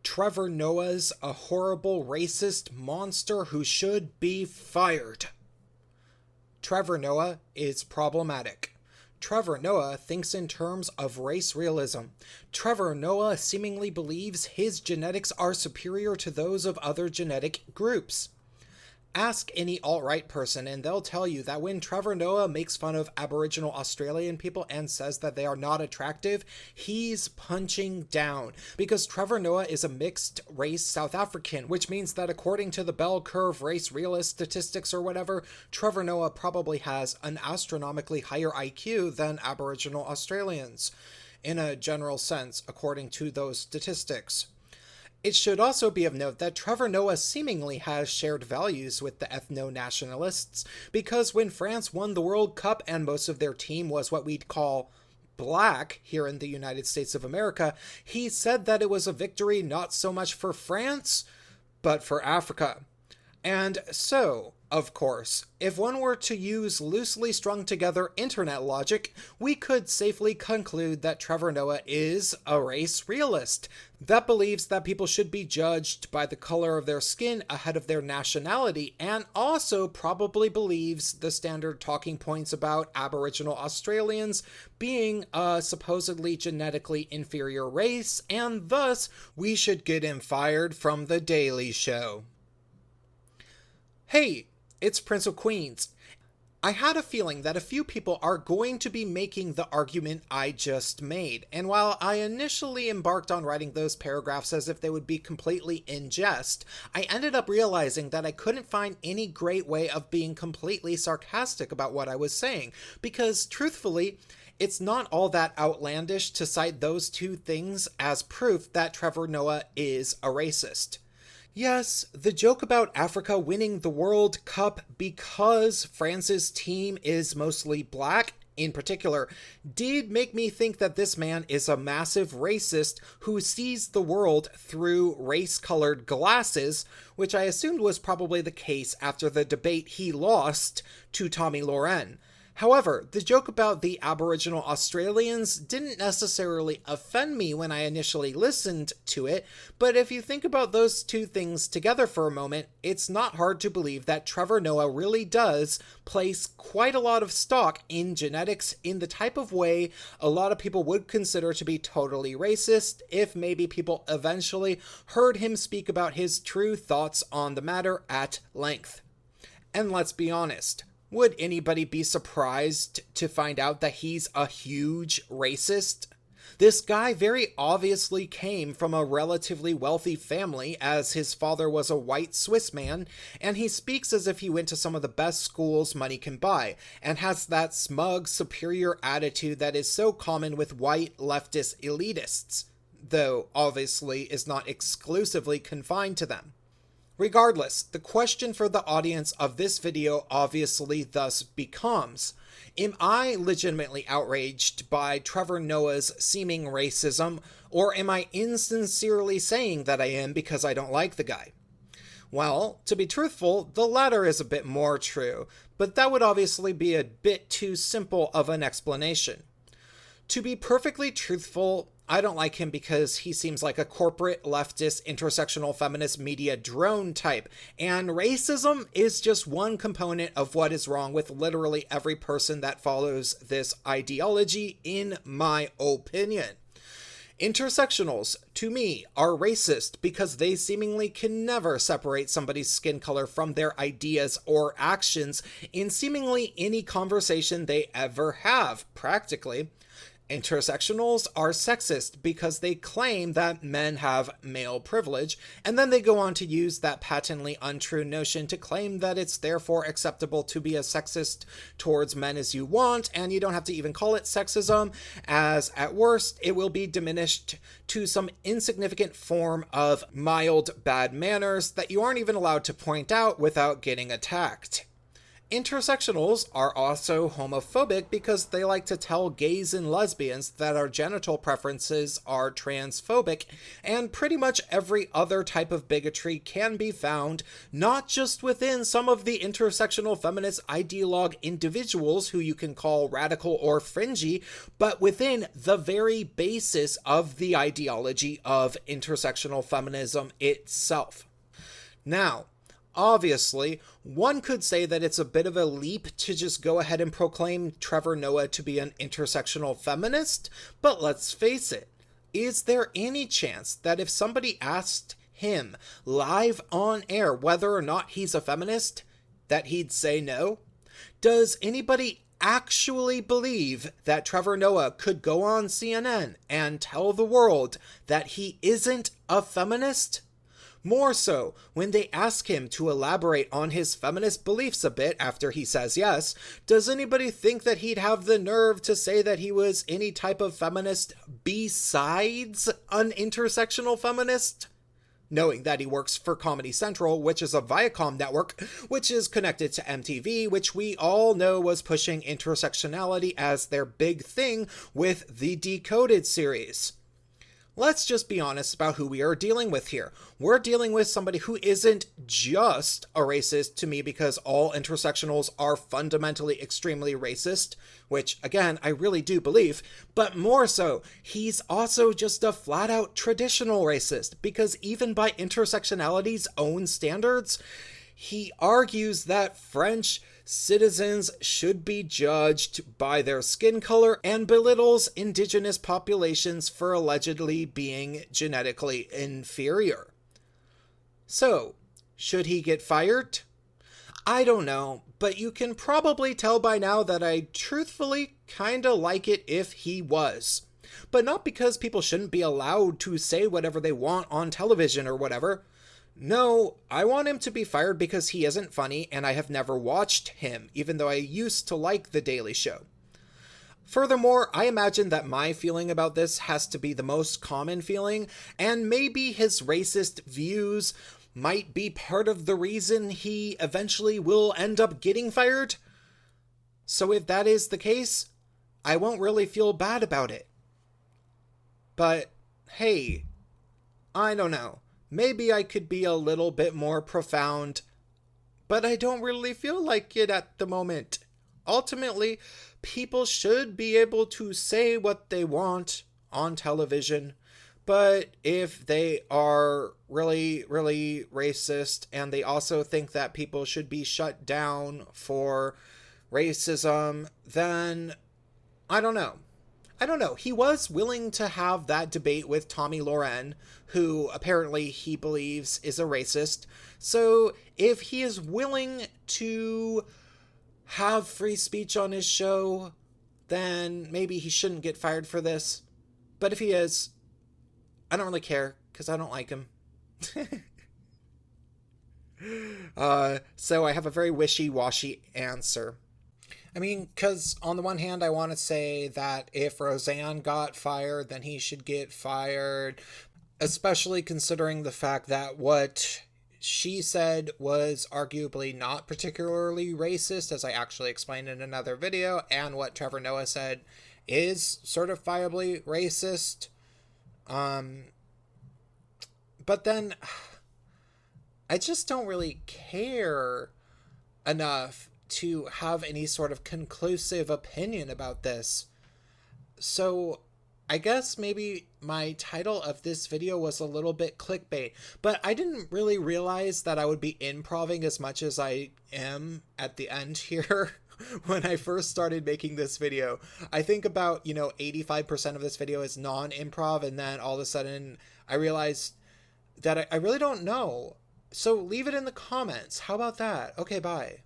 Trevor Noah's a horrible racist monster who should be fired. Trevor Noah is problematic. Trevor Noah thinks in terms of race realism. Trevor Noah seemingly believes his genetics are superior to those of other genetic groups. Ask any alt-right person and they'll tell you that when Trevor Noah makes fun of Aboriginal Australian people and says that they are not attractive, he's punching down. Because Trevor Noah is a mixed race South African, which means that according to the bell curve race realist statistics or whatever, Trevor Noah probably has an astronomically higher IQ than Aboriginal Australians, in a general sense, according to those statistics. It should also be of note that Trevor Noah seemingly has shared values with the ethno-nationalists, because when France won the World Cup and most of their team was what we'd call black here in the United States of America, he said that it was a victory not so much for France, but for Africa. And so, of course, if one were to use loosely strung together internet logic, we could safely conclude that Trevor Noah is a race realist that believes that people should be judged by the color of their skin ahead of their nationality, and also probably believes the standard talking points about Aboriginal Australians being a supposedly genetically inferior race, and thus we should get him fired from The Daily Show. Hey, it's Prince of Queens. I had a feeling that a few people are going to be making the argument I just made, and while I initially embarked on writing those paragraphs as if they would be completely in jest, I ended up realizing that I couldn't find any great way of being completely sarcastic about what I was saying, because truthfully, it's not all that outlandish to cite those two things as proof that Trevor Noah is a racist. Yes, the joke about Africa winning the World Cup because France's team is mostly black, in particular, did make me think that this man is a massive racist who sees the world through race-colored glasses, which I assumed was probably the case after the debate he lost to Tommy Loren. However, the joke about the Aboriginal Australians didn't necessarily offend me when I initially listened to it, but if you think about those two things together for a moment, it's not hard to believe that Trevor Noah really does place quite a lot of stock in genetics in the type of way a lot of people would consider to be totally racist if maybe people eventually heard him speak about his true thoughts on the matter at length. And let's be honest, would anybody be surprised to find out that he's a huge racist? This guy very obviously came from a relatively wealthy family, as his father was a white Swiss man, and he speaks as if he went to some of the best schools money can buy, and has that smug, superior attitude that is so common with white leftist elitists, though obviously is not exclusively confined to them. Regardless, the question for the audience of this video obviously thus becomes, am I legitimately outraged by Trevor Noah's seeming racism, or am I insincerely saying that I am because I don't like the guy? Well, to be truthful, the latter is a bit more true, but that would obviously be a bit too simple of an explanation. To be perfectly truthful, I don't like him because he seems like a corporate, leftist, intersectional feminist media drone type, and racism is just one component of what is wrong with literally every person that follows this ideology, in my opinion. Intersectionals, to me, are racist because they seemingly can never separate somebody's skin color from their ideas or actions in seemingly any conversation they ever have, practically. Intersectionals are sexist because they claim that men have male privilege, and then they go on to use that patently untrue notion to claim that it's therefore acceptable to be as sexist towards men as you want, and you don't have to even call it sexism, as at worst it will be diminished to some insignificant form of mild bad manners that you aren't even allowed to point out without getting attacked. Intersectionals are also homophobic because they like to tell gays and lesbians that our genital preferences are transphobic, and pretty much every other type of bigotry can be found not just within some of the intersectional feminist ideologue individuals who you can call radical or fringy, but within the very basis of the ideology of intersectional feminism itself. Now, obviously, one could say that it's a bit of a leap to just go ahead and proclaim Trevor Noah to be an intersectional feminist, but let's face it, is there any chance that if somebody asked him live on air whether or not he's a feminist, that he'd say no? Does anybody actually believe that Trevor Noah could go on CNN and tell the world that he isn't a feminist? More so, when they ask him to elaborate on his feminist beliefs a bit after he says yes, does anybody think that he'd have the nerve to say that he was any type of feminist besides an intersectional feminist? Knowing that he works for Comedy Central, which is a Viacom network, which is connected to MTV, which we all know was pushing intersectionality as their big thing with the Decoded series. Let's just be honest about who we are dealing with here. We're dealing with somebody who isn't just a racist to me because all intersectionals are fundamentally extremely racist, which, again, I really do believe, but more so, he's also just a flat-out traditional racist because even by intersectionality's own standards, he argues that French citizens should be judged by their skin color and belittles indigenous populations for allegedly being genetically inferior. So, should he get fired? I don't know, but you can probably tell by now that I truthfully kinda like it if he was. But not because people shouldn't be allowed to say whatever they want on television or whatever. No, I want him to be fired because he isn't funny and I have never watched him, even though I used to like The Daily Show. Furthermore, I imagine that my feeling about this has to be the most common feeling, and maybe his racist views might be part of the reason he eventually will end up getting fired. So if that is the case, I won't really feel bad about it. But, hey, I don't know. Maybe I could be a little bit more profound, but I don't really feel like it at the moment. Ultimately, people should be able to say what they want on television, but if they are really, really racist and they also think that people should be shut down for racism, then I don't know. He was willing to have that debate with Tommy Loren, who apparently he believes is a racist. So if he is willing to have free speech on his show, then maybe he shouldn't get fired for this. But if he is, I don't really care, because I don't like him. So I have a very wishy-washy answer. I mean, because on the one hand, I want to say that if Roseanne got fired, then he should get fired, especially considering the fact that what she said was arguably not particularly racist, as I actually explained in another video, and what Trevor Noah said is certifiably racist. But then, I just don't really care enough to have any sort of conclusive opinion about this. So I guess maybe my title of this video was a little bit clickbait, but I didn't really realize that I would be improving as much as I am at the end here. When I first started making this video, I think about, 85% of this video is non-improv, and then all of a sudden I realized that I really don't know. So leave it in the comments. How about that? Okay, bye.